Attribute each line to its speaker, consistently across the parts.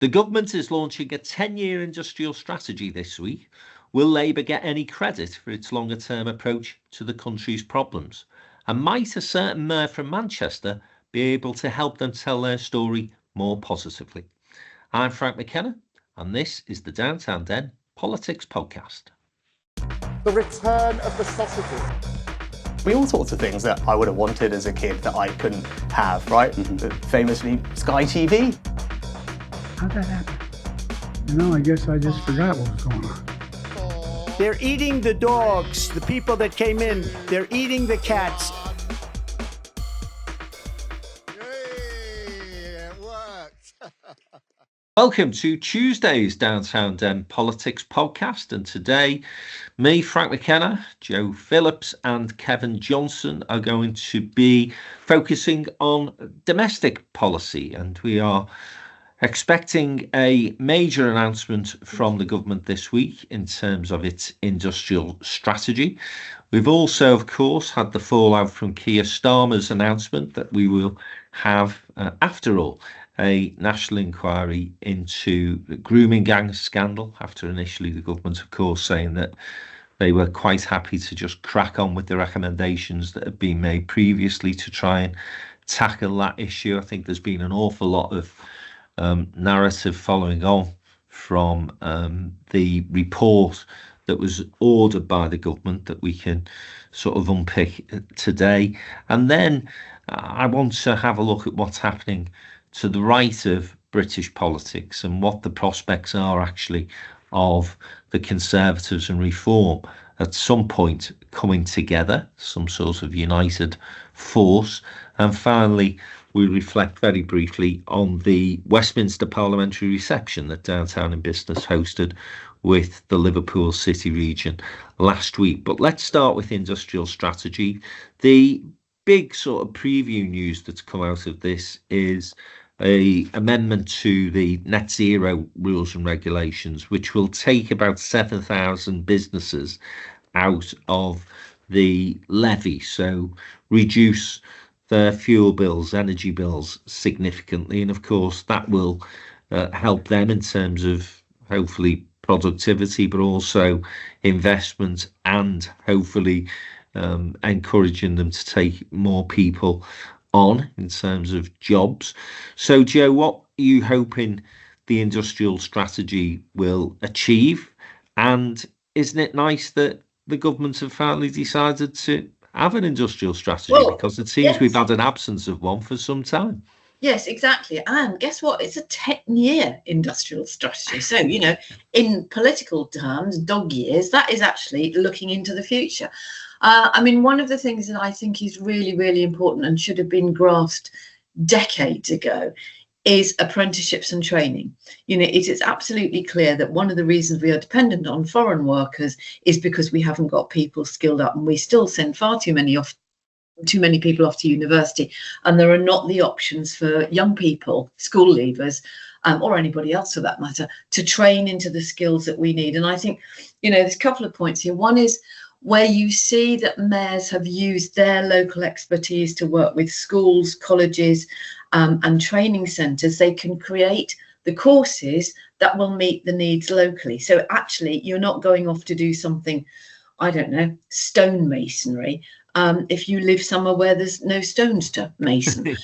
Speaker 1: The government is launching a 10-year industrial strategy this week. Will Labour get any credit for its longer-term approach to the country's problems? And might a certain mayor from Manchester be able to help them tell their story more positively? I'm Frank McKenna, and this is the Downtown Den Politics Podcast.
Speaker 2: The return of the sausages.
Speaker 3: All sorts of things that I would have wanted as a kid that I couldn't have, right? Famously, Sky TV.
Speaker 4: How'd that happen? I guess I just forgot what was going on.
Speaker 5: They're eating the dogs, the people that came in. They're eating the cats.
Speaker 2: Yay, it worked.
Speaker 1: Welcome to Tuesday's Downtown Den Politics Podcast, and today me, Frank McKenna, Joe Phillips and Kevin Johnson are going to be focusing on domestic policy, and we are expecting a major announcement from the government this week in terms of its industrial strategy. We've also, of course, had the fallout from Keir Starmer's announcement that we will have, after all, a national inquiry into the grooming gang scandal, after initially the government, of course, saying that they were quite happy to just crack on with the recommendations that had been made previously to try and tackle that issue. I think there's been an awful lot of narrative following on from the report that was ordered by the government that we can sort of unpick today. And then I want to have a look at what's happening to the right of British politics and what the prospects are actually of the Conservatives and Reform at some point coming together, some sort of united force. And finally, we reflect very briefly on the Westminster parliamentary reception that Downtown in Business hosted with the Liverpool City region last week. But let's start with industrial strategy. The big sort of preview news that's come out of this is an amendment to the net zero rules and regulations, which will take about 7,000 businesses out of the levy, so reduce their fuel bills, energy bills significantly. And of course, that will help them in terms of hopefully productivity, but also investment and hopefully encouraging them to take more people on in terms of jobs. So, Joe, what are you hoping the industrial strategy will achieve? And isn't it nice that the government have finally decided to have an industrial strategy, because it seems we've had an absence of one for some time.
Speaker 6: Yes, exactly. And guess what? It's a 10-year industrial strategy. So, in political terms, dog years, that is actually looking into the future. One of the things that I think is really, really important and should have been grasped decades ago is apprenticeships and training. It is absolutely clear that one of the reasons we are dependent on foreign workers is because we haven't got people skilled up, and we still send far too many people off to university, and there are not the options for young people, school leavers, or anybody else for that matter, to train into the skills that we need. And I think, there's a couple of points here. One is where you see that mayors have used their local expertise to work with schools, colleges, and training centres, they can create the courses that will meet the needs locally. So actually, you're not going off to do something, I don't know, stonemasonry, if you live somewhere where there's no stones to mason.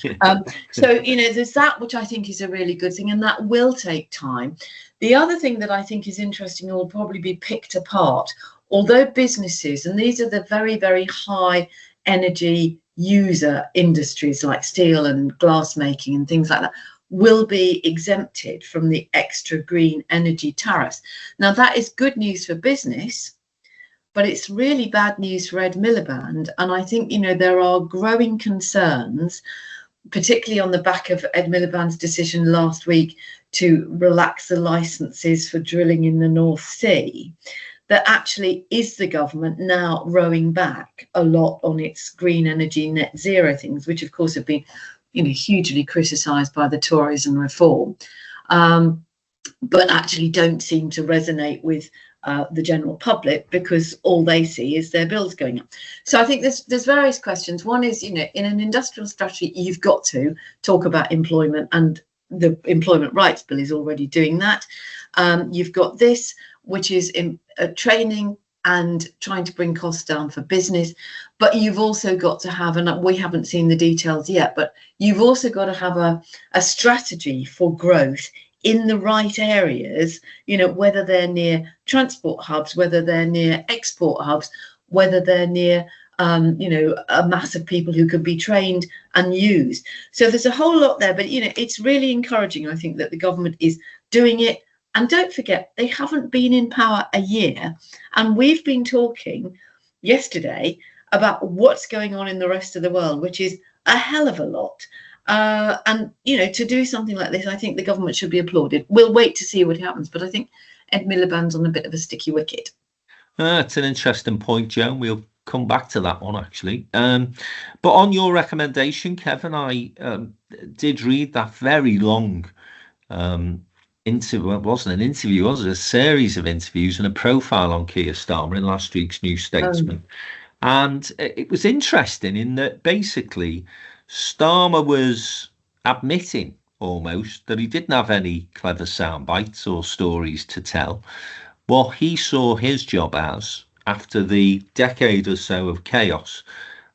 Speaker 6: So, there's that, which I think is a really good thing, and that will take time. The other thing that I think is interesting and will probably be picked apart, although businesses, and these are the very, very high energy user industries like steel and glass making and things like that, will be exempted from the extra green energy tariffs. Now, that is good news for business, but it's really bad news for Ed Miliband. And I think, there are growing concerns, particularly on the back of Ed Miliband's decision last week to relax the licenses for drilling in the North Sea, that actually is the government now rowing back a lot on its green energy net zero things, which of course have been, hugely criticised by the Tories and Reform, but actually don't seem to resonate with the general public, because all they see is their bills going up. So I think there's various questions. One is, in an industrial strategy, you've got to talk about employment and the Employment Rights Bill is already doing that. You've got this, which is in training and trying to bring costs down for business. But you've also got to have, and we haven't seen the details yet, but you've also got to have a strategy for growth in the right areas, whether they're near transport hubs, whether they're near export hubs, whether they're near a mass of people who could be trained and used. So there's a whole lot there, but it's really encouraging, I think, that the government is doing it. And don't forget, they haven't been in power a year, and we've been talking yesterday about what's going on in the rest of the world, which is a hell of a lot. And to do something like this, I think the government should be applauded. We'll wait to see what happens, but I think Ed Miliband's on a bit of a sticky wicket.
Speaker 1: It's an interesting point, Joan. We'll come back to that one, actually. But on your recommendation, Kevin, I did read that very long interview. Well, it wasn't an interview, was it? A series of interviews and a profile on Keir Starmer in last week's New Statesman. And it was interesting in that basically Starmer was admitting almost that he didn't have any clever sound bites or stories to tell. What he saw his job as, after the decade or so of chaos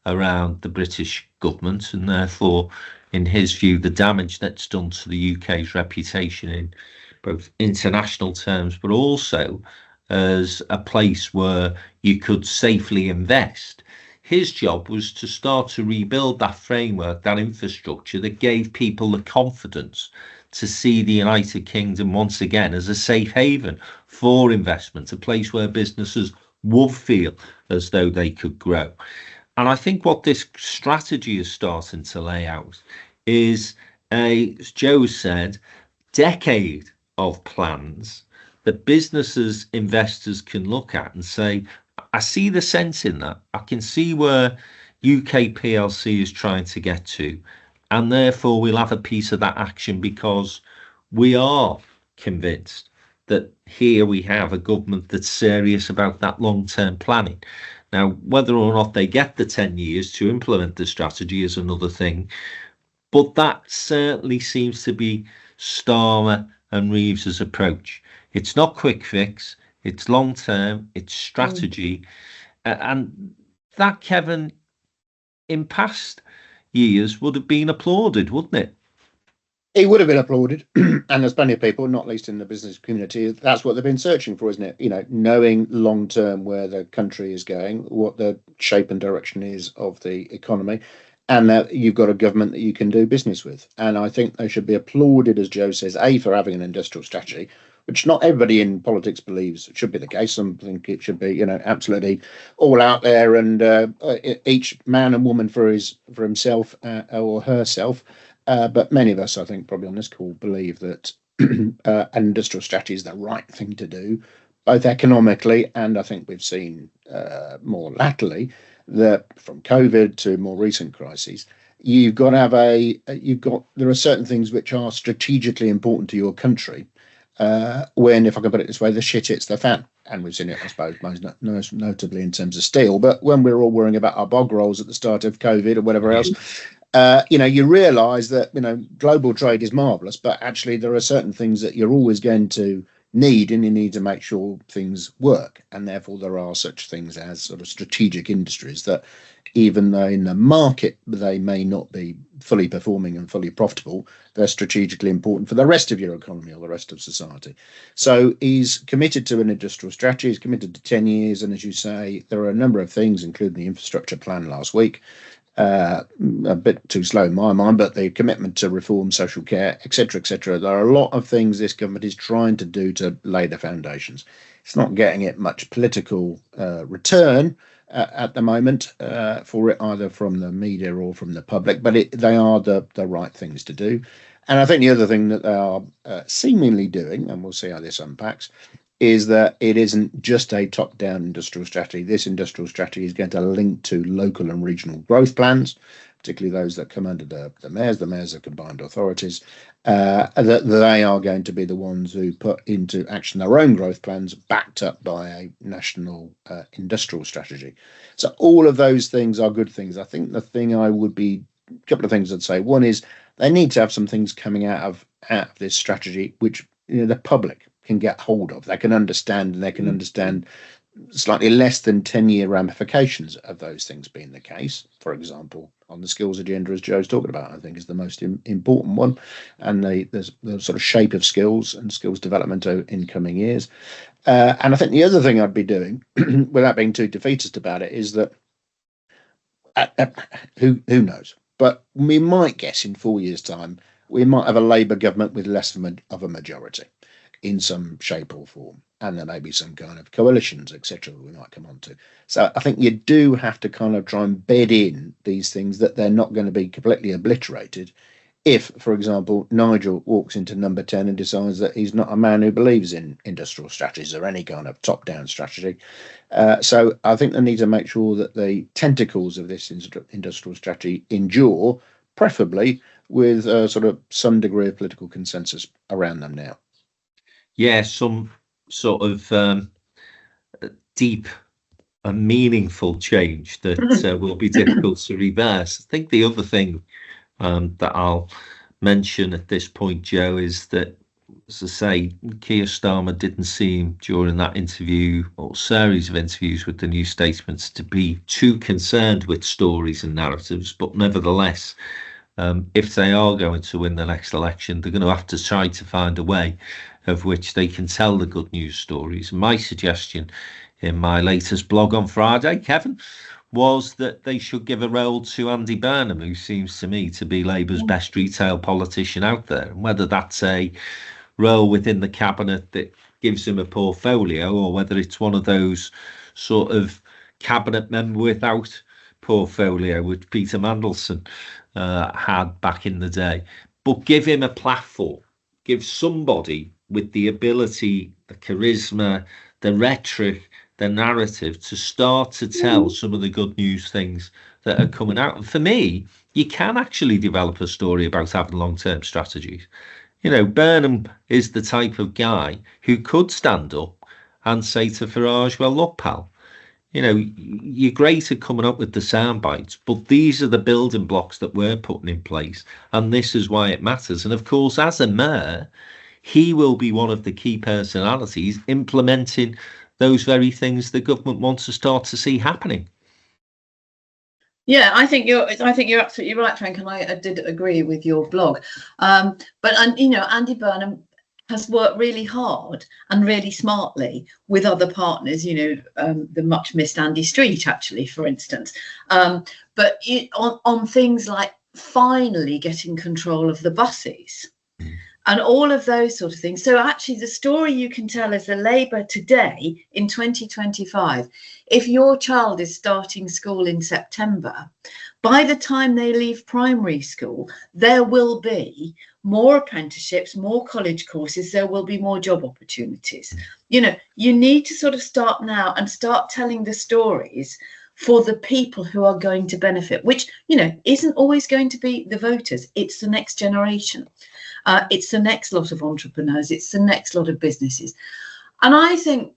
Speaker 1: around the British government, and therefore, in his view, the damage that's done to the UK's reputation in both international terms, but also as a place where you could safely invest. His job was to start to rebuild that framework, that infrastructure that gave people the confidence to see the United Kingdom once again as a safe haven for investment, a place where businesses would feel as though they could grow. And I think what this strategy is starting to lay out is, as Joe said, decade of plans that businesses, investors can look at and say, I see the sense in that. I can see where UK PLC is trying to get to, and therefore we'll have a piece of that action because we are convinced that here we have a government that's serious about that long-term planning. Now, whether or not they get the 10 years to implement the strategy is another thing, but that certainly seems to be Starmer and Reeves's approach. It's not quick fix, it's long-term, it's strategy. And that, Kevin, in past years would have been applauded, wouldn't it?
Speaker 7: It would have been applauded, and there's plenty of people, not least in the business community, that's what they've been searching for, isn't it? Knowing long term where the country is going, what the shape and direction is of the economy, and that you've got a government that you can do business with. And I think they should be applauded, as Joe says, for having an industrial strategy, which not everybody in politics believes should be the case. Some think it should be, absolutely all out there, and each man and woman for himself or herself. But many of us, I think, probably on this call, believe that an industrial strategy is the right thing to do, both economically, and I think we've seen more latterly that from COVID to more recent crises, you've got to have there are certain things which are strategically important to your country. When, if I can put it this way, the shit hits the fan. And we've seen it, I suppose, most notably in terms of steel. But when we're all worrying about our bog rolls at the start of COVID or whatever else, you realise that, global trade is marvellous, but actually there are certain things that you're always going to need, and you need to make sure things work. And therefore there are such things as sort of strategic industries that, even though in the market they may not be fully performing and fully profitable, they're strategically important for the rest of your economy or the rest of society. So he's committed to an industrial strategy, he's committed to 10 years, and as you say, there are a number of things, including the infrastructure plan last week, a bit too slow in my mind, but the commitment to reform social care, etc., etc. There are a lot of things this government is trying to do to lay the foundations. It's not getting it much political return at the moment for it, either from the media or from the public, but they are the right things to do. And I think the other thing that they are seemingly doing, and we'll see how this unpacks, is that it isn't just a top-down industrial strategy. This industrial strategy is going to link to local and regional growth plans, particularly those that come under the mayors of combined authorities, that they are going to be the ones who put into action their own growth plans backed up by a national industrial strategy. So all of those things are good things. I think the thing a couple of things I'd say. One is they need to have some things coming out of this strategy which the public can get hold of. They can understand, and they can understand slightly less than 10-year ramifications of those things being the case. For example, on the skills agenda, as Joe's talking about, I think is the most important one, and the sort of shape of skills and skills development in coming years. And I think the other thing I'd be doing, without being too defeatist about it, is that who knows? But we might guess in 4 years' time, we might have a Labour government with less of a majority in some shape or form. And there may be some kind of coalitions, etc., we might come on to. So I think you do have to kind of try and bed in these things that they're not going to be completely obliterated. If, for example, Nigel walks into number 10 and decides that he's not a man who believes in industrial strategies or any kind of top-down strategy. So I think they need to make sure that the tentacles of this industrial strategy endure, preferably with sort of some degree of political consensus around them now.
Speaker 1: Yeah, some sort of deep and meaningful change that will be difficult to reverse. I think the other thing that I'll mention at this point, Joe, is that, as I say, Keir Starmer didn't seem during that interview or series of interviews with the New Statesman to be too concerned with stories and narratives, but nevertheless, if they are going to win the next election, they're going to have to try to find a way of which they can tell the good news stories. My suggestion in my latest blog on Friday, Kevin, was that they should give a role to Andy Burnham, who seems to me to be Labour's best retail politician out there. And whether that's a role within the cabinet that gives him a portfolio, or whether it's one of those sort of cabinet member without portfolio, which Peter Mandelson had back in the day. But give him a platform, give somebody with the ability, the charisma, the rhetoric, the narrative to start to tell some of the good news things that are coming out. And for me, you can actually develop a story about having long-term strategies. Burnham is the type of guy who could stand up and say to Farage, well, look, pal, you're great at coming up with the sound bites, but these are the building blocks that we're putting in place, and this is why it matters. And of course, as a mayor, he will be one of the key personalities implementing those very things the government wants to start to see happening.
Speaker 6: Yeah, I think you're absolutely right, Frank, and I did agree with your blog. But Andy Burnham has worked really hard and really smartly with other partners, the much missed Andy Street, actually, for instance. But on things like finally getting control of the buses and all of those sort of things. So actually the story you can tell as a Labour today in 2025, if your child is starting school in September, by the time they leave primary school, there will be more apprenticeships, more college courses, there will be more job opportunities. You need to sort of start now and start telling the stories for the people who are going to benefit, which, isn't always going to be the voters. It's the next generation. It's the next lot of entrepreneurs. It's the next lot of businesses. And I think,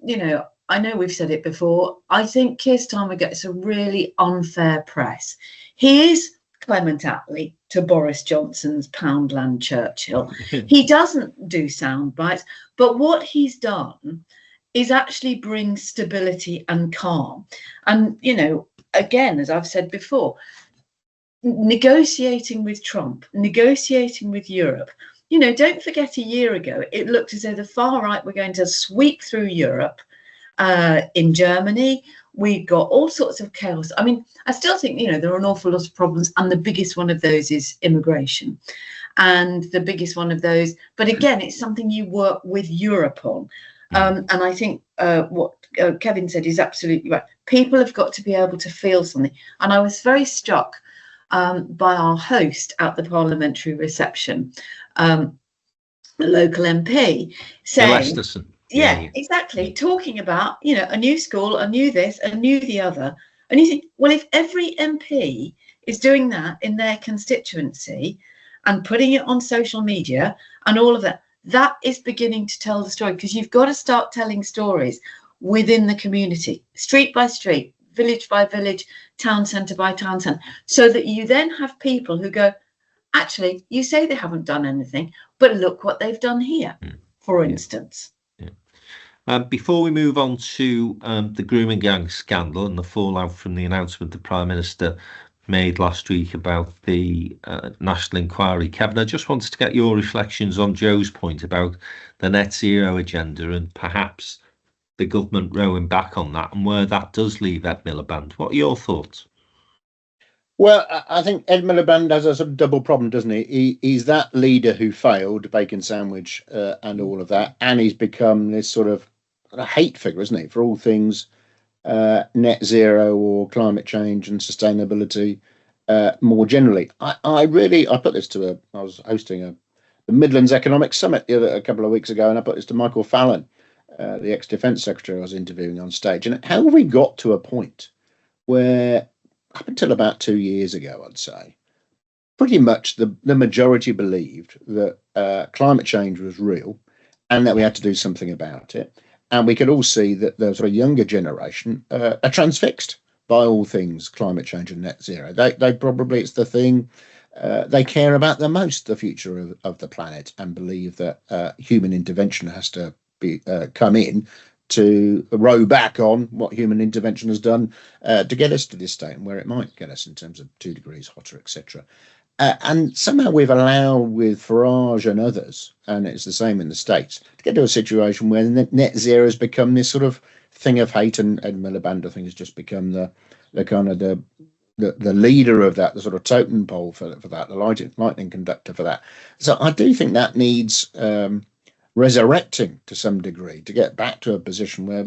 Speaker 6: I know we've said it before, I think Keir Starmer gets a really unfair press. He is Clement Attlee to Boris Johnson's Poundland Churchill. He doesn't do sound bites, but what he's done is actually bring stability and calm. And, again, as I've said before, negotiating with Trump, negotiating with Europe, don't forget a year ago, it looked as though the far right were going to sweep through Europe. In Germany, we got all sorts of chaos. I mean, I still think, there are an awful lot of problems, and the biggest one of those is immigration. And the biggest one of those, but again, it's something you work with Europe on. And I think what Kevin said is absolutely right. People have got to be able to feel something. And I was very struck by our host at the parliamentary reception, the local MP, saying, yeah, exactly, talking about, a new school, a new this, a new the other. And you think, well, if every MP is doing that in their constituency and putting it on social media and all of that, that is beginning to tell the story, because you've got to start telling stories within the community, street by street, village by village, town centre by town centre, so that you then have people who go, actually, you say they haven't done anything, but look what they've done here, for instance.
Speaker 1: Before we move on to the grooming gang scandal and the fallout from the announcement the Prime Minister made last week about the national inquiry, Kevin, I just wanted to get your reflections on Joe's point about the net zero agenda and perhaps the government rowing back on that and where that does leave Ed Miliband. What are your thoughts?
Speaker 7: Well, I think Ed Miliband has a sort of double problem, doesn't he? He's that leader who failed, bacon sandwich and all of that, and he's become this sort of a hate figure, isn't he, for all things net zero or climate change and sustainability more generally. I put this to I was hosting the Midlands Economic Summit a couple of weeks ago, and I put this to Michael Fallon, the ex-Defence Secretary I was interviewing on stage. And how have we got to a point where, up until about 2 years ago, I'd say, pretty much the majority believed that climate change was real and that we had to do something about it. And we could all see that the sort of younger generation are transfixed by all things climate change and net zero. They probably, it's the thing they care about the most, the future of the planet, and believe that human intervention has to be come in to row back on what human intervention has done to get us to this state and where it might get us in terms of 2 degrees hotter, etc. And somehow we've allowed, with Farage and others, and it's the same in the States, to get to a situation where net zero has become this sort of thing of hate, and Ed Miliband, I think, has just become the kind of the leader of that, the sort of totem pole for that, the lightning conductor for that. So I do think that needs resurrecting to some degree to get back to a position where,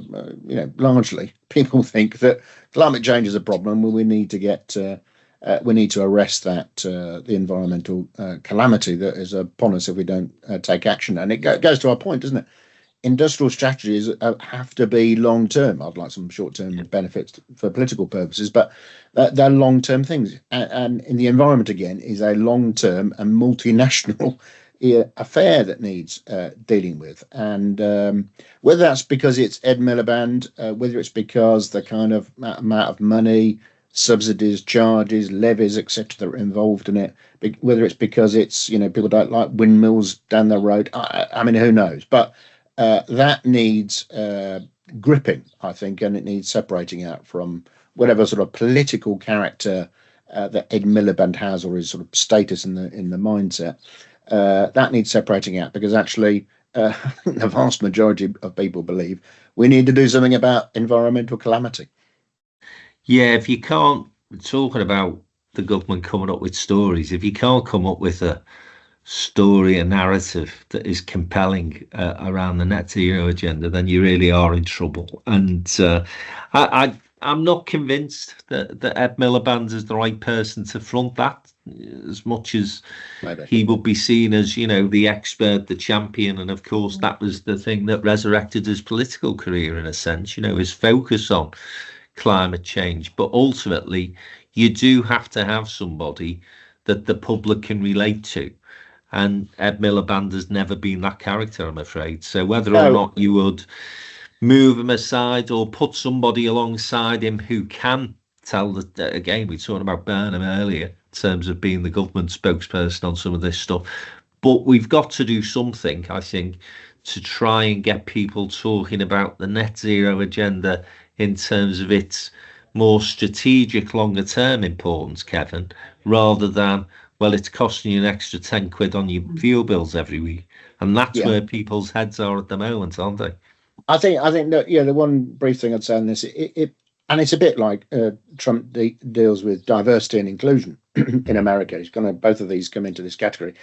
Speaker 7: largely people think that climate change is a problem and we need to arrest that the environmental calamity that is upon us if we don't take action. And it goes to our point, doesn't it? Industrial strategies have to be long term. I'd like some short term benefits for political purposes, but they're long term things. And in the environment, again, is a long term and multinational affair that needs dealing with. And whether that's because it's Ed Miliband, whether it's because the kind of amount of money, subsidies, charges, levies, etc., that are involved in it, whether it's because it's, people don't like windmills down the road, I mean, who knows? But that needs gripping, I think, and it needs separating out from whatever sort of political character that Ed Miliband has, or his sort of status in the mindset. That needs separating out, because actually the vast majority of people believe we need to do something about environmental calamity.
Speaker 1: Yeah, if you can't, talking about the government coming up with stories, if you can't come up with a story, a narrative that is compelling around the net zero agenda, then you really are in trouble. And I'm not convinced that Ed Miliband is the right person to front that, as much as maybe he would be seen as, the expert, the champion. And of course, that was the thing that resurrected his political career, in a sense, his focus on climate change. But ultimately, you do have to have somebody that the public can relate to. And Ed Miliband has never been that character, I'm afraid. So whether or not you would move him aside or put somebody alongside him who can tell that, again, we were talking about Burnham earlier in terms of being the government spokesperson on some of this stuff. But we've got to do something, I think, to try and get people talking about the net zero agenda in terms of its more strategic, longer term importance, Kevin, rather than, well, it's costing you an extra 10 quid on your fuel bills every week. And that's where people's heads are at the moment, aren't they?
Speaker 7: I think that, the one brief thing I'd say on this, and it's a bit like Trump deals with diversity and inclusion in America. He's both of these come into this category.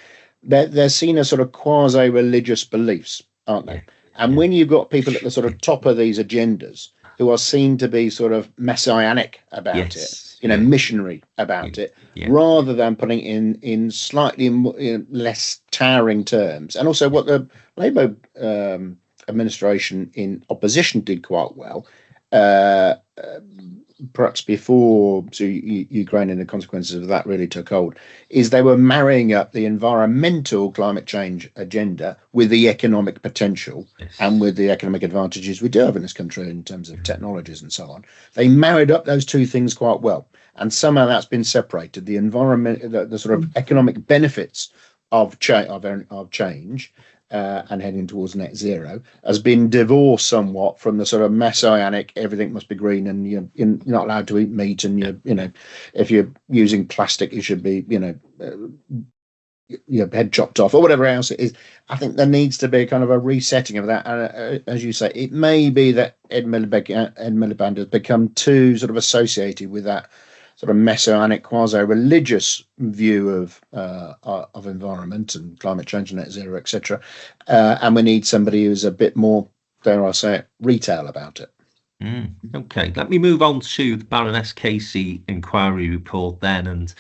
Speaker 7: They're seen as sort of quasi-religious beliefs, aren't they? And when you've got people at the sort of top of these agendas who are seen to be sort of messianic about it, missionary about it, rather than putting it in slightly less towering terms. And also what the Labour administration in opposition did quite well, perhaps before Ukraine and the consequences of that really took hold, is they were marrying up the environmental climate change agenda with the economic potential and with the economic advantages we do have in this country in terms of technologies and so on. They married up those two things quite well. and somehow that's been separated. The environment, the sort of economic benefits of change and heading towards net zero has been divorced somewhat from the sort of messianic everything must be green and you're not allowed to eat meat, and if you're using plastic you should be your head chopped off or whatever else it is. I think there needs to be kind of a resetting of that. And as you say, it may be that Ed Miliband has become too sort of associated with that sort of messianic, quasi-religious view of environment and climate change and net zero, etc. And we need somebody who's a bit more, dare I say it, retail about it.
Speaker 1: Okay, let me move on to the Baroness Casey inquiry report then. And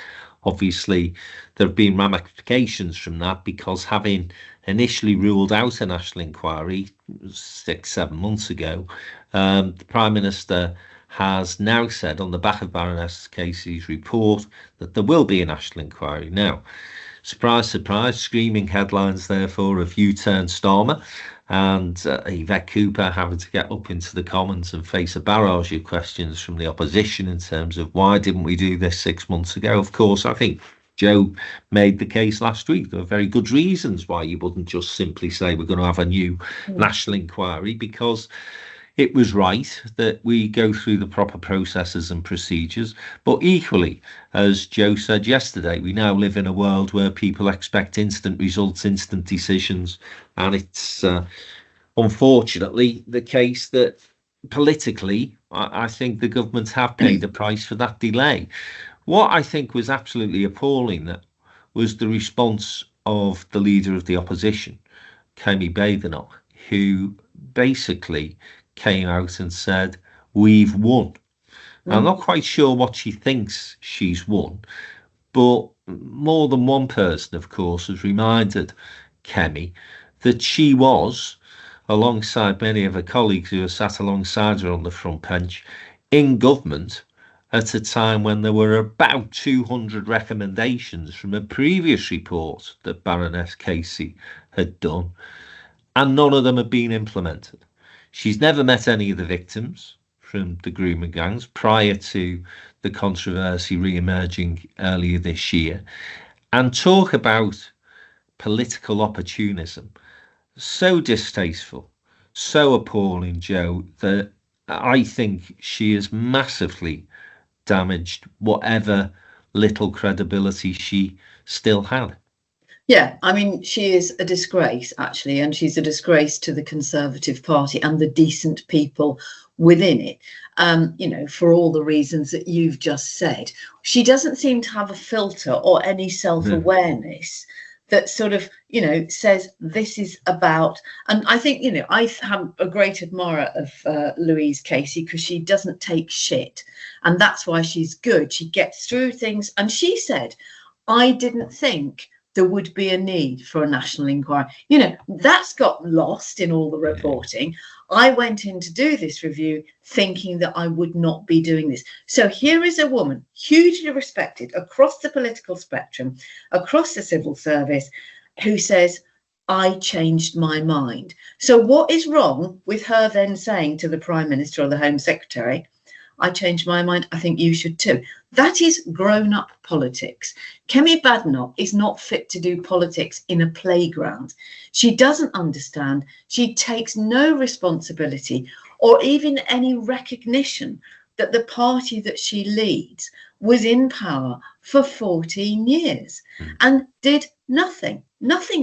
Speaker 1: obviously, there have been ramifications from that, because having initially ruled out a national inquiry 6-7 months ago, the Prime Minister has now said on the back of Baroness Casey's report that there will be a national inquiry. Now, surprise, surprise, screaming headlines therefore of U-turn Starmer and Yvette Cooper having to get up into the Commons and face a barrage of questions from the opposition in terms of why didn't we do this 6 months ago. Of course, I think Joe made the case last week. There were very good reasons why you wouldn't just simply say we're going to have a new national inquiry, because it was right that we go through the proper processes and procedures. But equally, as Joe said yesterday, we now live in a world where people expect instant results, instant decisions. And it's unfortunately the case that politically, I think the government have paid the price for that delay. What I think was absolutely appalling was the response of the leader of the opposition, Kemi Badenoch, who basically came out and said, we've won. I'm not quite sure what she thinks she's won, but more than one person, of course, has reminded Kemi that she was, alongside many of her colleagues who have sat alongside her on the front bench, in government at a time when there were about 200 recommendations from a previous report that Baroness Casey had done, and none of them had been implemented. She's never met any of the victims from the grooming gangs prior to the controversy re-emerging earlier this year. And talk about political opportunism. So distasteful, so appalling, Joe, that I think she has massively damaged whatever little credibility she still had.
Speaker 6: Yeah, I mean, she is a disgrace, actually, and she's a disgrace to the Conservative Party and the decent people within it, for all the reasons that you've just said. She doesn't seem to have a filter or any self-awareness that sort of, says this is about. And I think, I am a great admirer of Louise Casey, because she doesn't take shit. And that's why she's good. She gets through things. And she said, I didn't think there would be a need for a national inquiry. That's got lost in all the reporting. I went in to do this review thinking that I would not be doing this. So here is a woman hugely respected across the political spectrum, across the civil service, who says, I changed my mind. So what is wrong with her then saying to the Prime Minister or the Home Secretary, I changed my mind, I think you should too? That is grown-up politics. Kemi Badenoch is not fit to do politics in a playground. She doesn't understand. She takes no responsibility or even any recognition that the party that she leads was in power for 14 years and did nothing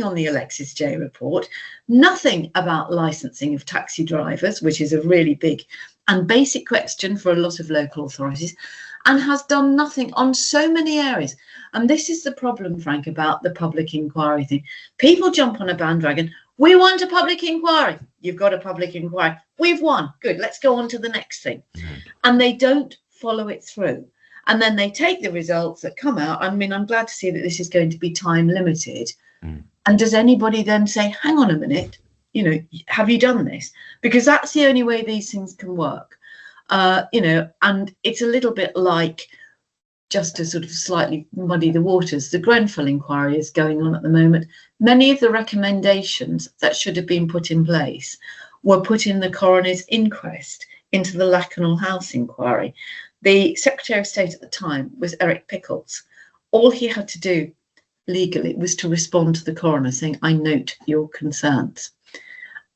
Speaker 6: on the Alexis J report, nothing about licensing of taxi drivers, which is a really big and basic question for a lot of local authorities, and has done nothing on so many areas. And this is the problem, Frank, about the public inquiry thing. People jump on a bandwagon. We want a public inquiry. You've got a public inquiry. We've won. Good. Let's go on to the next thing. And they don't follow it through. And then they take the results that come out. I mean, I'm glad to see that this is going to be time limited. And does anybody then say, hang on a minute, have you done this? Because that's the only way these things can work. And it's a little bit like, just to sort of slightly muddy the waters, the Grenfell inquiry is going on at the moment. Many of the recommendations that should have been put in place were put in the coroner's inquest into the Lakanal House inquiry. The Secretary of State at the time was Eric Pickles. All he had to do legally was to respond to the coroner saying, I note your concerns.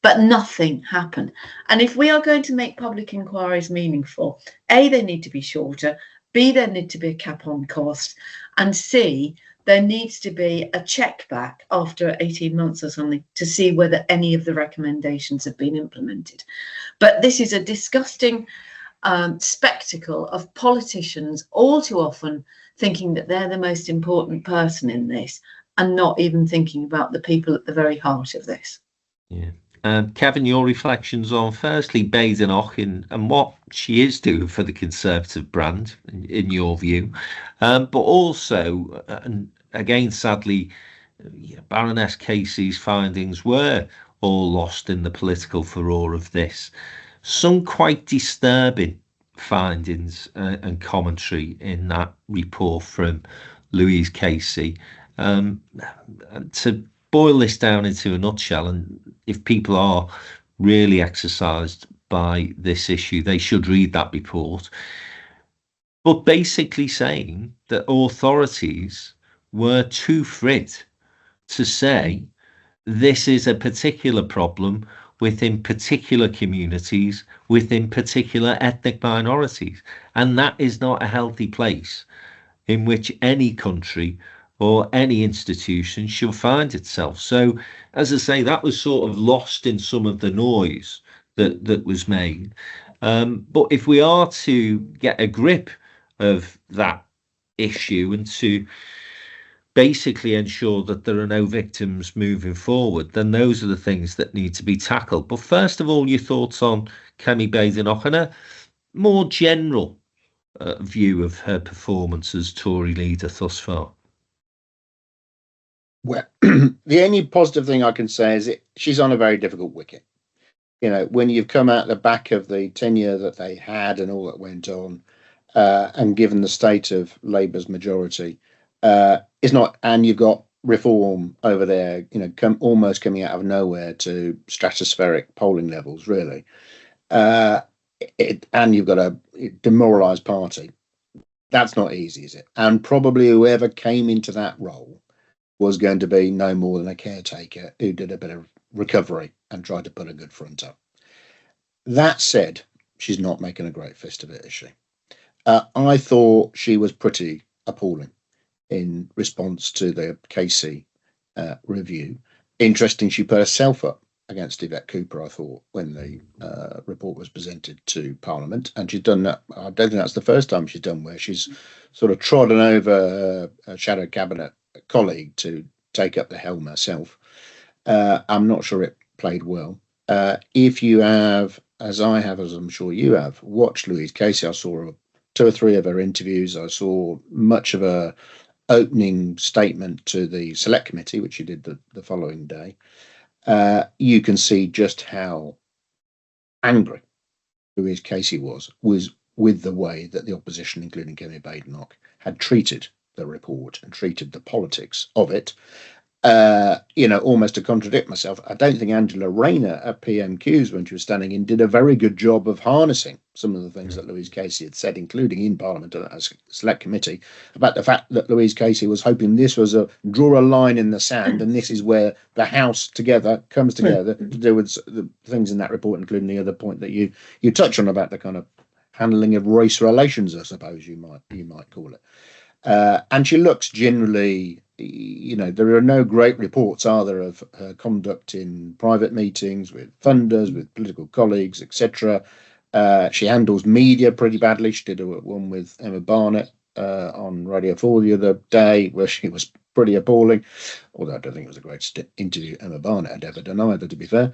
Speaker 6: But nothing happened. And if we are going to make public inquiries meaningful, A, they need to be shorter, B, there need to be a cap on cost, and C, there needs to be a check back after 18 months or something to see whether any of the recommendations have been implemented. But this is a disgusting spectacle of politicians all too often thinking that they're the most important person in this and not even thinking about the people at the very heart of this.
Speaker 1: Yeah. Kevin, your reflections on firstly Badenoch and what she is doing for the Conservative brand, in your view, but also, and again, sadly, Baroness Casey's findings were all lost in the political furore of this. Some quite disturbing findings and commentary in that report from Louise Casey. To boil this down into a nutshell, and if people are really exercised by this issue, they should read that report. But basically saying that authorities were too frit to say this is a particular problem within particular communities, within particular ethnic minorities. And that is not a healthy place in which any country or any institution should find itself. So, as I say, that was sort of lost in some of the noise that was made. But if we are to get a grip of that issue and to basically ensure that there are no victims moving forward, then those are the things that need to be tackled. But first of all, your thoughts on Kemi Badenoch and a more general view of her performance as Tory leader thus far.
Speaker 7: Well, the only positive thing I can say is she's on a very difficult wicket. You know, when you've come out the back of the tenure that they had and all that went on, and given the state of Labour's majority, it's not, and you've got reform over there, you know, almost coming out of nowhere to stratospheric polling levels, really. And you've got a demoralised party. That's not easy, is it? And probably whoever came into that role was going to be no more than a caretaker who did a bit of recovery and tried to put a good front up. That said, she's not making a great fist of it, is she? I thought she was pretty appalling in response to the Casey review. Interesting, she put herself up against Yvette Cooper, I thought, when the report was presented to Parliament. And she's done that. I don't think that's the first time she's done where she's sort of trodden over a shadow cabinet colleague to take up the helm herself. I'm not sure it played well. If you have, as I have, as I'm sure you have, watched Louise Casey, I saw 2 or 3 of her interviews. I saw much of her opening statement to the Select Committee, which she did the following day. You can see just how angry Louise Casey was with the way that the opposition, including Kemi Badenoch, had treated the report and treated the politics of it. Almost to contradict myself, I don't think Angela Rayner at PMQs, when she was standing in, did a very good job of harnessing some of the things that Louise Casey had said, including in Parliament as Select Committee, about the fact that Louise Casey was hoping this was draw a line in the sand, and this is where the House comes together to do with the things in that report, including the other point that you touch on about the kind of handling of race relations, I suppose you might call it. And she looks generally, there are no great reports, are there, of her conduct in private meetings with funders, with political colleagues, etc. She handles media pretty badly. She did one with Emma Barnett on Radio 4 the other day, where she was pretty appalling, although I don't think it was a great interview Emma Barnett had ever done either, to be fair.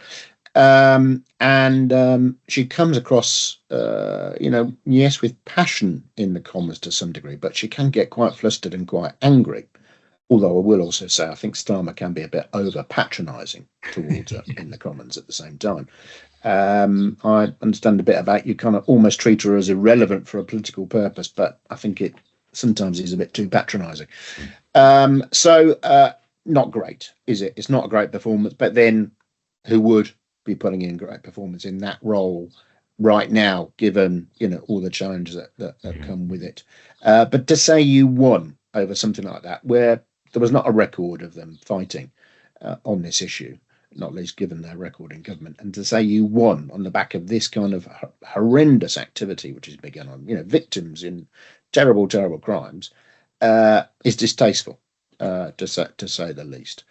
Speaker 7: And she comes across, yes, with passion in the Commons to some degree, but she can get quite flustered and quite angry. Although I will also say I think Starmer can be a bit over patronising towards her in the Commons at the same time. I understand a bit about you kind of almost treat her as irrelevant for a political purpose, but I think it sometimes is a bit too patronising. So not great, is it? It's not a great performance, but then who would be putting in great performance in that role right now, given all the challenges that come with it. But to say you won over something like that, where there was not a record of them fighting on this issue, not least given their record in government, and to say you won on the back of this kind of horrendous activity which has begun on victims in terrible crimes, is distasteful, to say the least.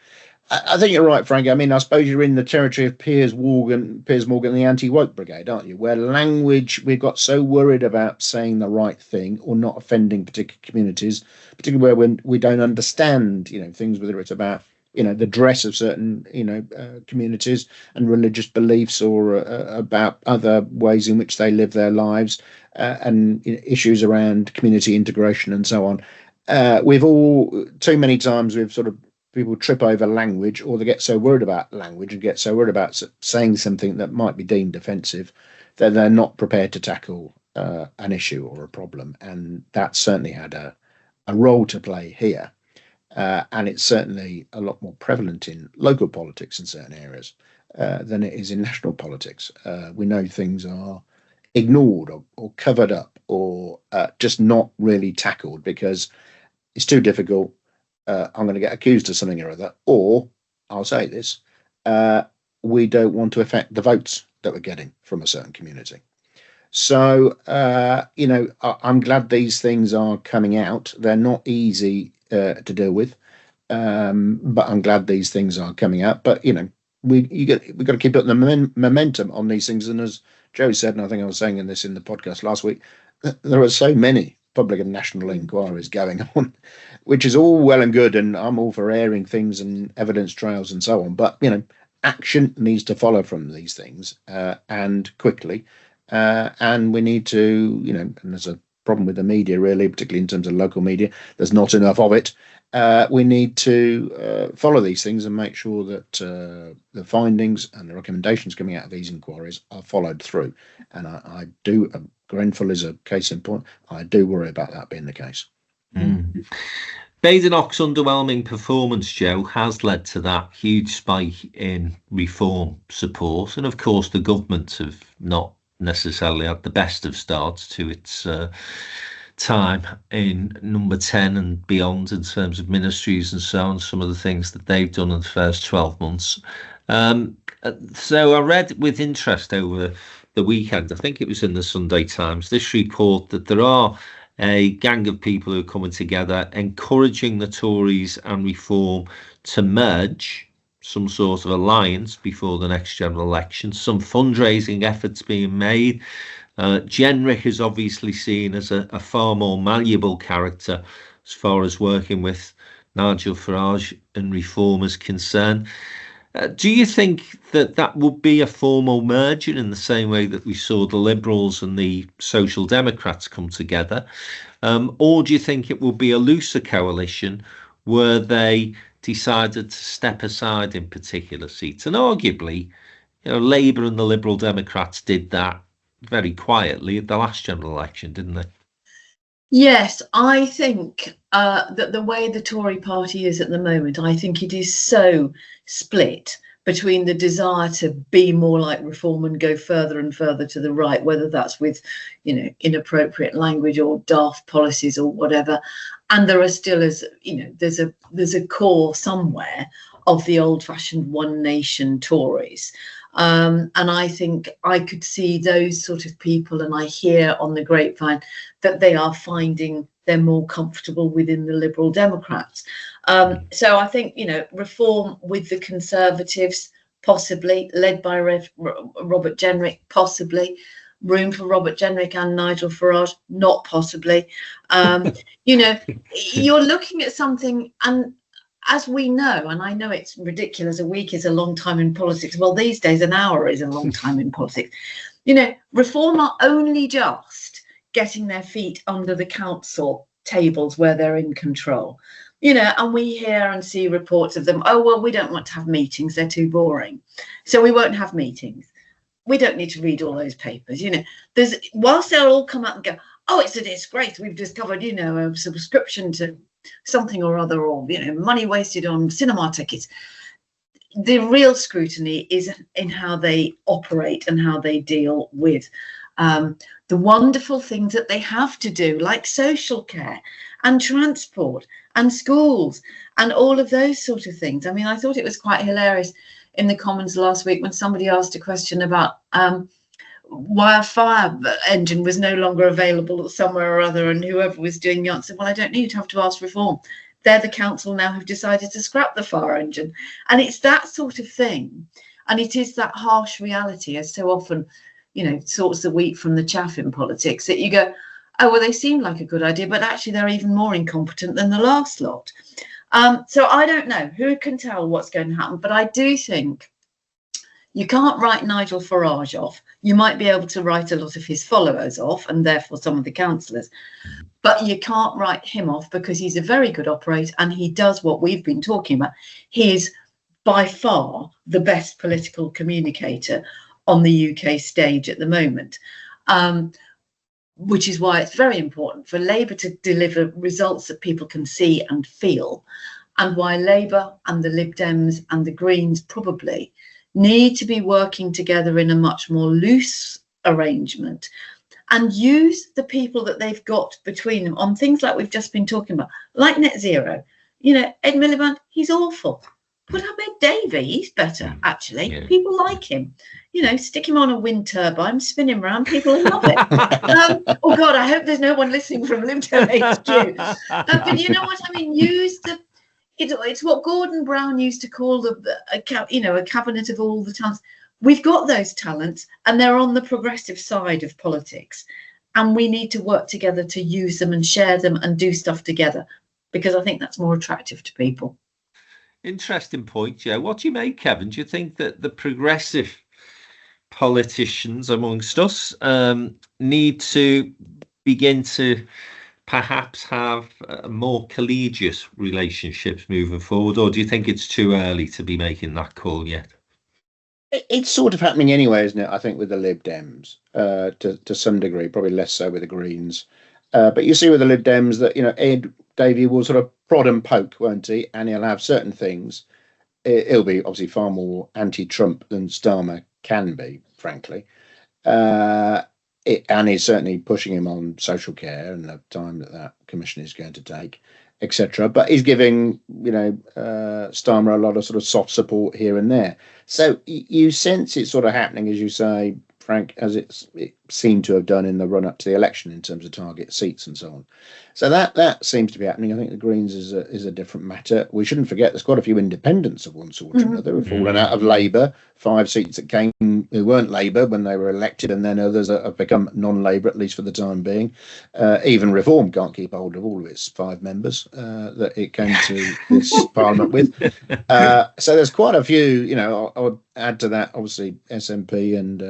Speaker 7: I think you're right, Frank. I mean, I suppose you're in the territory of Piers Morgan, the anti-woke brigade, aren't you? Where language, we've got so worried about saying the right thing or not offending particular communities, particularly where we don't understand, things, whether it's about, the dress of certain, communities and religious beliefs, or about other ways in which they live their lives, and issues around community integration and so on. We've all, too many times, we've sort of, people trip over language, or they get so worried about language and get so worried about saying something that might be deemed offensive that they're not prepared to tackle an issue or a problem. And that certainly had a role to play here. And it's certainly a lot more prevalent in local politics in certain areas than it is in national politics. We know things are ignored or covered up, or just not really tackled because it's too difficult. I'm going to get accused of something or other, or I'll say this, we don't want to affect the votes that we're getting from a certain community. So, I'm glad these things are coming out. They're not easy to deal with, but I'm glad these things are coming out. But, we've got to keep up the momentum on these things. And as Joe said, and I think I was saying in the podcast last week, there are so many public and national inquiries going on, which is all well and good, and I'm all for airing things and evidence trails and so on, but action needs to follow from these things, and quickly, and we need to, and there's a problem with the media, really, particularly in terms of local media. There's not enough of it. We need to follow these things and make sure that the findings and the recommendations coming out of these inquiries are followed through. And I do, Grenfell is a case in point, I do worry about that being the case.
Speaker 1: Badenoch's underwhelming performance, Joe, has led to that huge spike in reform support. And of course, the government have not necessarily had the best of starts to its time in number 10 and beyond in terms of ministries and so on, some of the things that they've done in the first 12 months. So I read with interest over the weekend, I think it was in the Sunday Times, this report that there are a gang of people who are coming together encouraging the Tories and Reform to merge, some sort of alliance before the next general election. Some fundraising efforts being made. Jenrick is obviously seen as a far more malleable character as far as working with Nigel Farage and Reform is concerned. Do you think that would be a formal merger in the same way that we saw the Liberals and the Social Democrats come together? Or do you think it will be a looser coalition where they decided to step aside in particular seats? And arguably, Labour and the Liberal Democrats did that very quietly at the last general election, didn't they?
Speaker 6: Yes, I think that the way the Tory party is at the moment, I think it is so split between the desire to be more like Reform and go further and further to the right, whether that's with, inappropriate language or daft policies or whatever. And there are still, there's a core somewhere of the old-fashioned one nation Tories. And I think I could see those sort of people, and I hear on the grapevine that they are finding they're more comfortable within the Liberal Democrats. So I think, Reform with the Conservatives, possibly, led by Robert Jenrick, possibly. Room for Robert Jenrick and Nigel Farage, not possibly. You're looking at something, and as we know, and I know it's ridiculous, a week is a long time in politics. Well, these days, an hour is a long time in politics. Reform are only just getting their feet under the council tables where they're in control. And we hear and see reports of them. Oh, well, we don't want to have meetings. They're too boring. So we won't have meetings. We don't need to read all those papers. Whilst they'll all come out and go, oh, it's a disgrace. We've discovered, a subscription to something or other, or money wasted on cinema tickets. The real scrutiny is in how they operate and how they deal with the wonderful things that they have to do, like social care and transport and schools and all of those sort of things. I mean, I thought it was quite hilarious in the Commons last week when somebody asked a question about why a fire engine was no longer available somewhere or other, and whoever was doing the answer, well, I don't know, you'd have to ask Reform. They're the council now who've decided to scrap the fire engine. And it's that sort of thing. And it is that harsh reality, as so often, you know, sorts the wheat from the chaff in politics, that you go, oh, well, they seem like a good idea, but actually they're even more incompetent than the last lot. So I don't know. Who can tell what's going to happen? But I do think you can't write Nigel Farage off. You might be able to write a lot of his followers off, and therefore some of the councillors. But you can't write him off because he's a very good operator and he does what we've been talking about. He's by far the best political communicator on the UK stage at the moment, which is why it's very important for Labour to deliver results that people can see and feel, and why Labour and the Lib Dems and the Greens probably need to be working together in a much more loose arrangement and use the people that they've got between them on things like we've just been talking about, like net zero. You know, Ed Miliband, he's awful. Put up Ed Davey, he's better, actually. Yeah. People like him. You know, stick him on a wind turbine, spin him around, people will love it. Oh, God, I hope there's no one listening from Lib Dem HQ. But you know what I mean? Use the... It's what Gordon Brown used to call a cabinet of all the talents. We've got those talents and they're on the progressive side of politics. And we need to work together to use them and share them and do stuff together, because I think that's more attractive to people.
Speaker 1: Interesting point, Joe. What do you make, Kevin? Do you think that the progressive politicians amongst us need to begin to perhaps have more collegiate relationships moving forward, or do you think it's too early to be making that call yet?
Speaker 7: It's sort of happening anyway, isn't it? I think with the Lib Dems to some degree, probably less so with the Greens. But you see with the Lib Dems that, you know, Ed Davey will sort of prod and poke, won't he? And he'll have certain things. He'll be obviously far more anti-Trump than Starmer can be, frankly. And he's certainly pushing him on social care and the time that commission is going to take, etc. But he's giving, you know, Starmer a lot of sort of soft support here and there. So you sense it's sort of happening, as you say, Frank, as it seemed to have done in the run up to the election in terms of target seats and so on. So that seems to be happening. I think the Greens is a different matter. We shouldn't forget there's quite a few independents of one sort or another who've fallen out of Labour. 5 seats that came who weren't Labour when they were elected, and then others that have become non-Labour, at least for the time being. Even Reform can't keep hold of all of its 5 members that it came to this Parliament with. So there's quite a few, you know, I would add to that, obviously, SNP and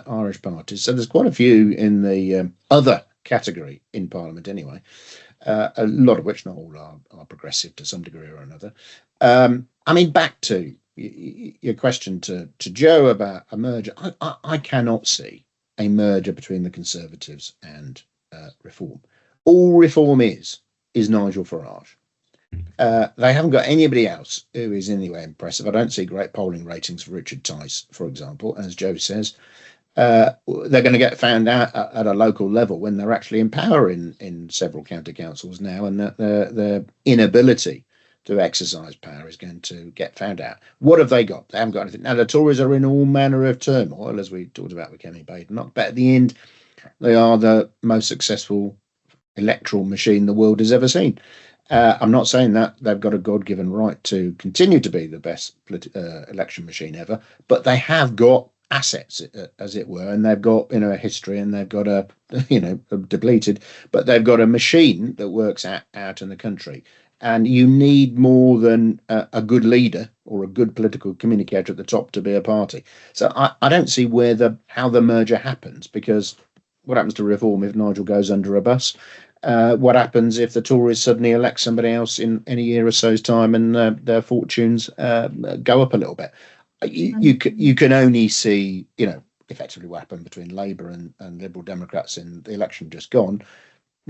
Speaker 7: Irish parties. So there's quite a few in the other category in Parliament anyway, a lot of which, not all, are progressive to some degree or another. I mean, back to your question to Joe about a merger. I cannot see a merger between the Conservatives and Reform. All Reform is Nigel Farage. They haven't got anybody else who is anyway impressive. I don't see great polling ratings for Richard Tice, for example, as Joe says. They're going to get found out at a local level when they're actually in power in several county councils now, and that their inability to exercise power is going to get found out. What have they got? They haven't got anything. Now, the Tories are in all manner of turmoil, as we talked about with Kemi Badenoch, but at the end, they are the most successful electoral machine the world has ever seen. I'm not saying that they've got a God-given right to continue to be the best election machine ever, but they have got assets, as it were, and they've got, you know, a history, and they've got a depleted, but they've got a machine that works out in the country. And you need more than a good leader or a good political communicator at the top to be a party. So I don't see how the merger happens, because what happens to Reform if Nigel goes under a bus? What happens if the Tories suddenly elect somebody else in any year or so's time and their fortunes go up a little bit? You can only see, you know, effectively what happened between Labour and Liberal Democrats in the election just gone.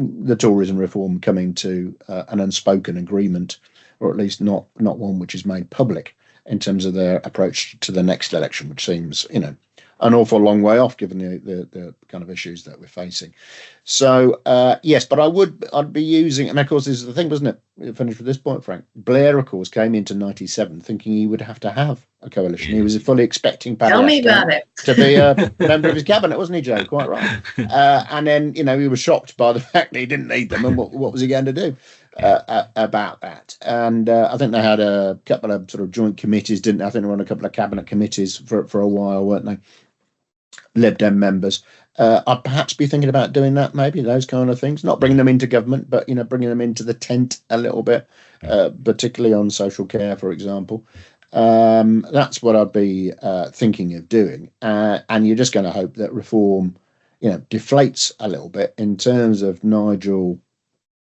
Speaker 7: The Tories and Reform coming to an unspoken agreement, or at least not one which is made public in terms of their approach to the next election, which seems, you know, an awful long way off, given the kind of issues that we're facing. So yes, but I'd be using, and of course this is the thing, wasn't it? Finish with this point, Frank. Blair, of course, came into '97 thinking he would have to have a coalition. He was fully expecting
Speaker 6: Tell me about it.
Speaker 7: to be a member of his cabinet, wasn't he, Joe? Quite right. And then he was shocked by the fact that he didn't need them, and what was he going to do about that? And I think they had a couple of sort of joint committees, didn't they? I think they were on a couple of cabinet committees for a while, weren't they? Lib Dem members. I'd perhaps be thinking about doing that, maybe those kind of things, not bringing them into government, but bringing them into the tent a little bit, particularly on social care, for example. That's what I'd be thinking of doing, and you're just going to hope that reform, deflates a little bit in terms of Nigel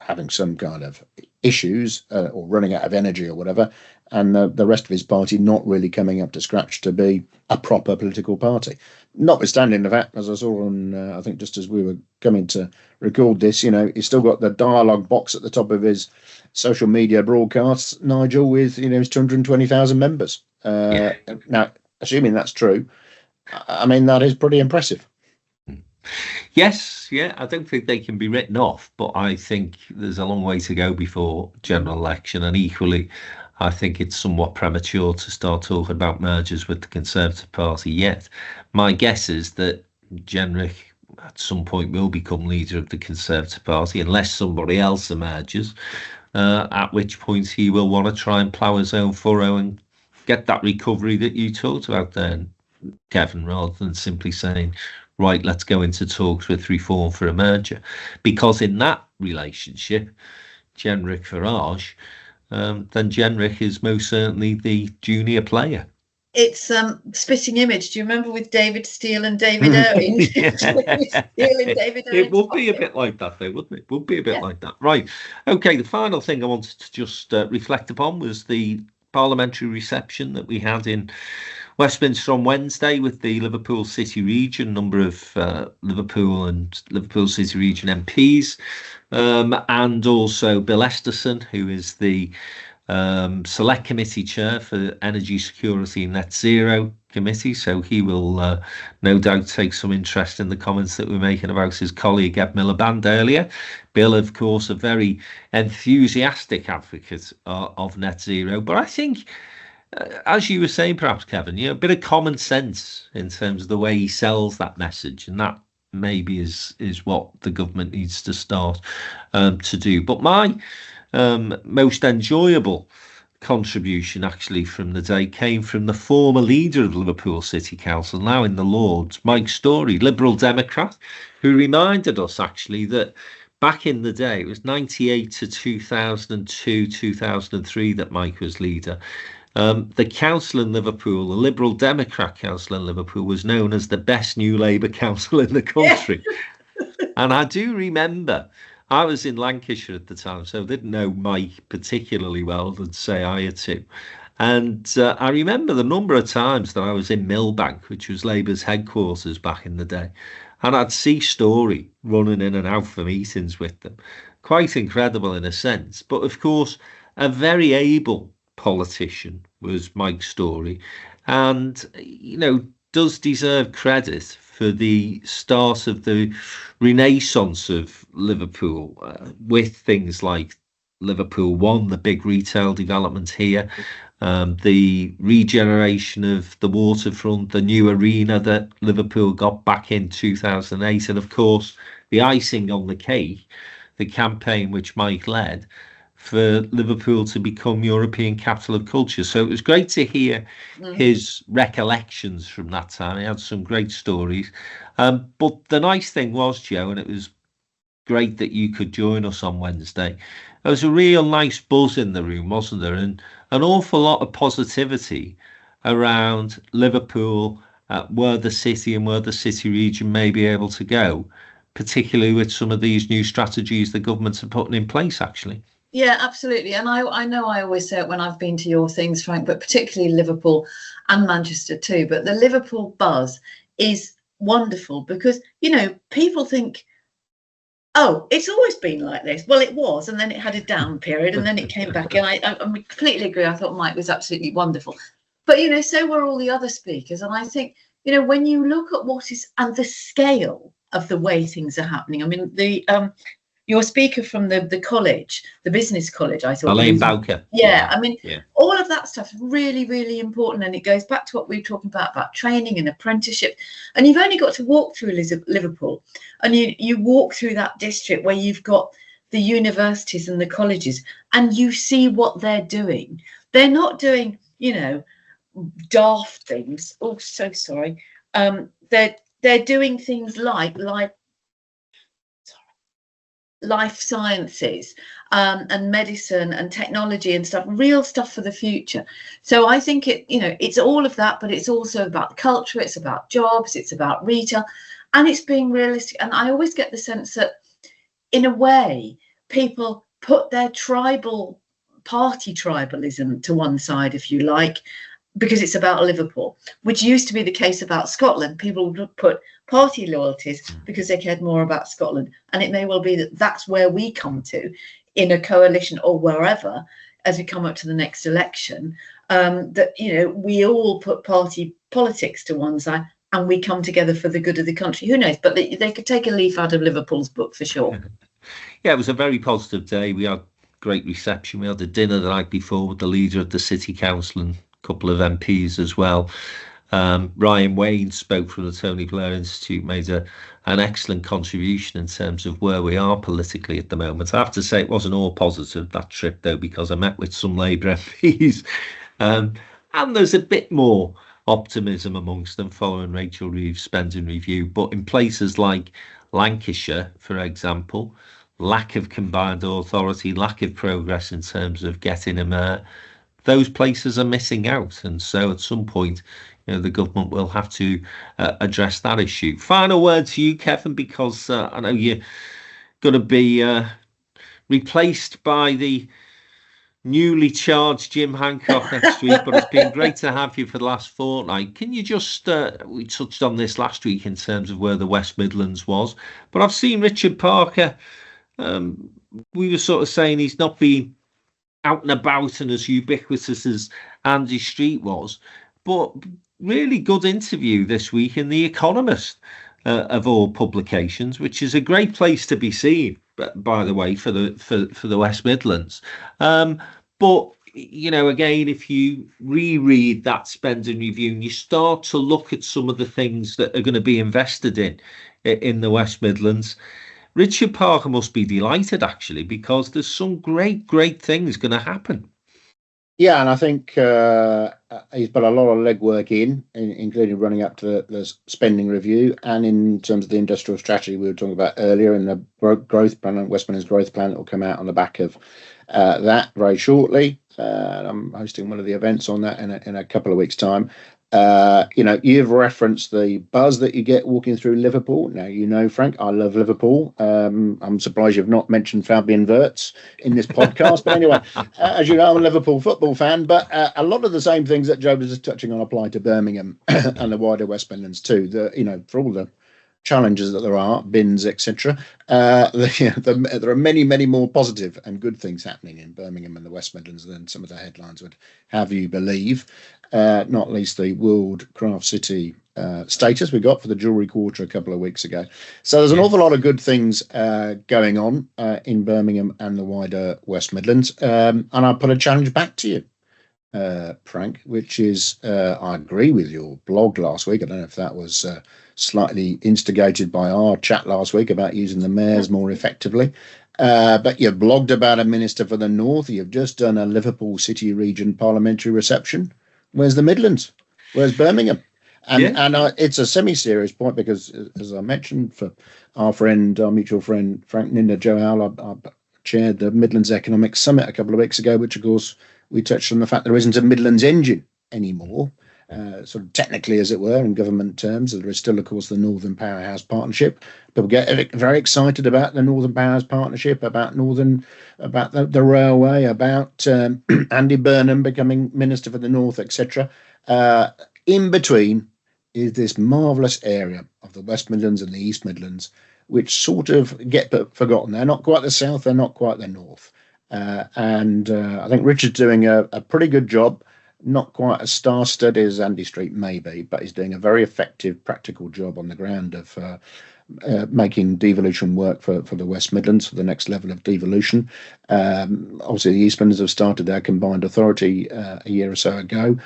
Speaker 7: having some kind of issues or running out of energy or whatever, and the rest of his party not really coming up to scratch to be a proper political party. Notwithstanding the fact, as I saw on, I think just as we were coming to record this, he's still got the dialogue box at the top of his social media broadcasts, Nigel, with, his 220,000 members. Now, assuming that's true, I mean, that is pretty impressive.
Speaker 1: Yes, I don't think they can be written off, but I think there's a long way to go before general election, and equally, I think it's somewhat premature to start talking about mergers with the Conservative Party yet. My guess is that Jenrick at some point will become leader of the Conservative Party, unless somebody else emerges, at which point he will want to try and plough his own furrow and get that recovery that you talked about there, Kevin, rather than simply saying, right, let's go into talks with Reform for a merger. Because in that relationship, Jenrick-Farage, then Jenrick is most certainly the junior player.
Speaker 6: It's spitting image. Do you remember with David Steele and David Irving?
Speaker 1: It would be a bit like that, though, wouldn't it? It would be a bit like that. Right. Okay, the final thing I wanted to just reflect upon was the parliamentary reception that we had in Westminster on Wednesday with the Liverpool City Region, number of Liverpool and Liverpool City Region MPs, and also Bill Esterson, who is the Select Committee Chair for Energy Security and Net Zero Committee. So he will no doubt take some interest in the comments that we're making about his colleague Ed Miliband earlier. Bill, of course, a very enthusiastic advocate of net zero, but I think, as you were saying, perhaps, Kevin, a bit of common sense in terms of the way he sells that message, and that maybe is what the government needs to start to do. But my most enjoyable contribution actually from the day came from the former leader of Liverpool City Council, now in the Lords, Mike Story, Liberal Democrat, who reminded us actually that back in the day, it was 98 to 2002, 2003 that Mike was leader. The council in Liverpool, the Liberal Democrat council in Liverpool, was known as the best new Labour council in the country. And I do remember, I was in Lancashire at the time, so I didn't know Mike particularly well, than say I had to. And I remember the number of times that I was in Millbank, which was Labour's headquarters back in the day, and I'd see Story running in and out for meetings with them. Quite incredible in a sense. But of course, a very able politician was Mike Story, and does deserve credit for the start of the renaissance of Liverpool, with things like Liverpool One, the big retail development here, the regeneration of the waterfront, the new arena that Liverpool got back in 2008, and of course the icing on the cake, the campaign which Mike led for Liverpool to become European Capital of Culture. So it was great to hear his recollections from that time. He had some great stories. But the nice thing was, Joe, and it was great that you could join us on Wednesday, there was a real nice buzz in the room, wasn't there? And an awful lot of positivity around Liverpool, where the city and where the city region may be able to go, particularly with some of these new strategies the governments are putting in place, actually.
Speaker 6: Yeah, absolutely. And I know I always say it when I've been to your things, Frank, but particularly Liverpool and Manchester too. But the Liverpool buzz is wonderful because, people think, oh, it's always been like this. Well, it was, and then it had a down period, and then it came back. And I completely agree. I thought Mike was absolutely wonderful. But, so were all the other speakers. And I think when you look at what is and the scale of the way things are happening. I mean, your speaker from the college, the business college, I thought.
Speaker 1: Elaine Bowker.
Speaker 6: Yeah, I mean, all of that stuff is really, really important. And it goes back to what we were talking about training and apprenticeship. And you've only got to walk through Liverpool, and you walk through that district where you've got the universities and the colleges, and you see what they're doing. They're not doing, daft things. Oh, so sorry. They're doing things like life sciences and medicine and technology and stuff, real stuff for the future. So I think it's all of that, but it's also about culture, it's about jobs, it's about retail, and it's being realistic. And I always get the sense that, in a way, people put their tribalism to one side, if you like, because it's about Liverpool, which used to be the case about Scotland. People would put party loyalties because they cared more about Scotland. And it may well be that that's where we come to in a coalition or wherever, as we come up to the next election, that, we all put party politics to one side and we come together for the good of the country. Who knows? But they could take a leaf out of Liverpool's book for sure.
Speaker 1: Yeah, it was a very positive day. We had great reception. We had a dinner the night before with the leader of the city council and couple of MPs as well. Ryan Wayne spoke from the Tony Blair Institute, made an excellent contribution in terms of where we are politically at the moment. I have to say it wasn't all positive, that trip, though, because I met with some Labour MPs, and there's a bit more optimism amongst them following Rachel Reeves' spending review. But in places like Lancashire, for example, lack of combined authority, lack of progress in terms of getting a mayor, those places are missing out. And so at some point, the government will have to address that issue. Final word to you, Kevin, because I know you're going to be replaced by the newly charged Jim Hancock next week, but it's been great to have you for the last fortnight. Can you just, we touched on this last week in terms of where the West Midlands was, but I've seen Richard Parker, we were sort of saying he's not been out and about and as ubiquitous as Andy Street was, but really good interview this week in The Economist, of all publications, which is a great place to be seen, by the way, for the West Midlands. But again, if you reread that spending review and you start to look at some of the things that are going to be invested in the West Midlands, Richard Parker must be delighted, actually, because there's some great things going to happen.
Speaker 7: Yeah, and I think he's put a lot of legwork including running up to the spending review, and in terms of the industrial strategy we were talking about earlier, and the growth plan, West Midlands growth plan, that will come out on the back of that very shortly. I'm hosting one of the events on that in a couple of weeks' time. You've referenced the buzz that you get walking through Liverpool. Now, Frank, I love Liverpool. I'm surprised you've not mentioned Fabian Wirtz in this podcast. But anyway, as you know, I'm a Liverpool football fan. But a lot of the same things that Joe was just touching on apply to Birmingham and the wider West Midlands too. For all the challenges that there are, bins, etc. There are many more positive and good things happening in Birmingham and the West Midlands than some of the headlines would have you believe. Not least the World Craft City status we got for the Jewellery Quarter a couple of weeks ago. So there's an awful lot of good things going on in Birmingham and the wider West Midlands. And I put a challenge back to you, Frank, which is I agree with your blog last week. I don't know if that was slightly instigated by our chat last week about using the mayors more effectively. But you've blogged about a minister for the North. You've just done a Liverpool City Region parliamentary reception. Where's the Midlands? Where's Birmingham? And it's a semi-serious point because, as I mentioned, for our mutual friend, Frank Ninder, Joe Howell, I chaired the Midlands Economic Summit a couple of weeks ago, which, of course, we touched on the fact there isn't a Midlands engine anymore. Sort of technically, as it were, in government terms. There is still, of course, the Northern Powerhouse Partnership. People get very excited about the Northern Powerhouse Partnership, about the railway, about Andy Burnham becoming Minister for the North, etc. In between is this marvellous area of the West Midlands and the East Midlands, which sort of get forgotten. They're not quite the South, they're not quite the North. And I think Richard's doing a pretty good job not quite as star-studded as Andy Street may be, but he's doing a very effective, practical job on the ground of making devolution work for the West Midlands, for the next level of devolution. Obviously, the East Midlands have started their combined authority a year or so ago.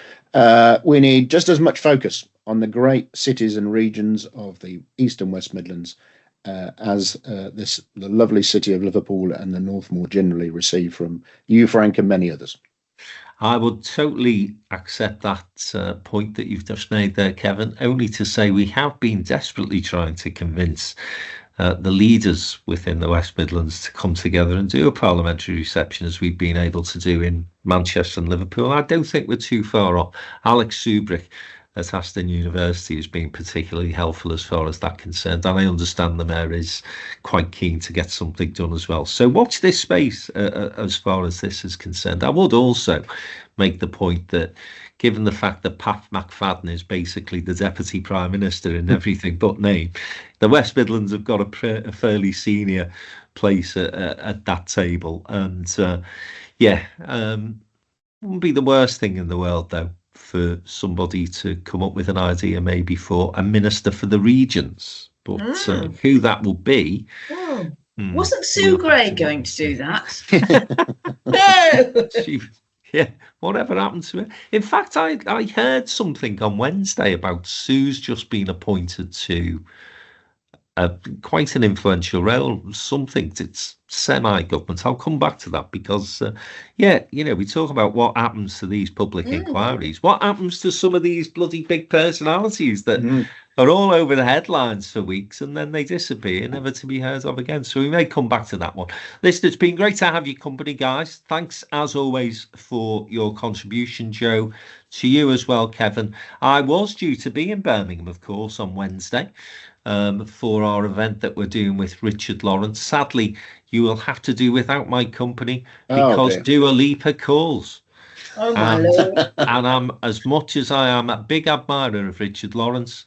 Speaker 7: We need just as much focus on the great cities and regions of the East and West Midlands as the lovely city of Liverpool and the North more generally receive from you, Frank, and many others.
Speaker 1: I would totally accept that point that you've just made there, Kevin, only to say we have been desperately trying to convince the leaders within the West Midlands to come together and do a parliamentary reception, as we've been able to do in Manchester and Liverpool. I don't think we're too far off. Alex Subrick at Aston University has been particularly helpful as far as that concerned, and I understand the mayor is quite keen to get something done as well. So watch this space as far as this is concerned. I would also make the point that, given the fact that Pat McFadden is basically the Deputy Prime Minister in everything but name, the West Midlands have got a fairly senior place at that table. And wouldn't be the worst thing in the world, though, for somebody to come up with an idea maybe for a minister for the regions. But who that will be...
Speaker 6: Wasn't Sue Gray going to do that? No!
Speaker 1: Yeah, whatever happened to it? In fact, I heard something on Wednesday about Sue's just been appointed to quite an influential role, something that's semi-government. I'll come back to that because, we talk about what happens to these public inquiries. What happens to some of these bloody big personalities that are all over the headlines for weeks and then they disappear, never to be heard of again? So we may come back to that one. Listen, it's been great to have your company, guys. Thanks, as always, for your contribution, Joe. To you as well, Kevin. I was due to be in Birmingham, of course, on Wednesday for our event that we're doing with Richard Lawrence. Sadly, you will have to do without my company because Dua Lipa calls.
Speaker 6: Oh, my Lord.
Speaker 1: And I'm, as much as I am a big admirer of Richard Lawrence,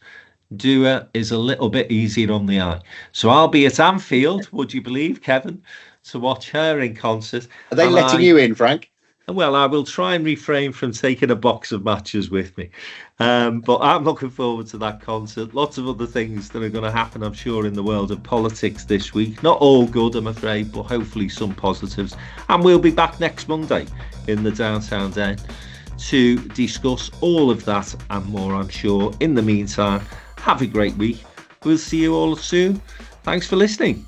Speaker 1: Dua is a little bit easier on the eye. So I'll be at Anfield, would you believe, Kevin, to watch her in concert.
Speaker 7: Are they letting you in, Frank?
Speaker 1: Well, I will try and refrain from taking a box of matches with me. But I'm looking forward to that concert. Lots of other things that are going to happen, I'm sure, in the world of politics this week. Not all good, I'm afraid, but hopefully some positives. And we'll be back next Monday in the Downtown Den to discuss all of that and more, I'm sure. In the meantime, have a great week. We'll see you all soon. Thanks for listening.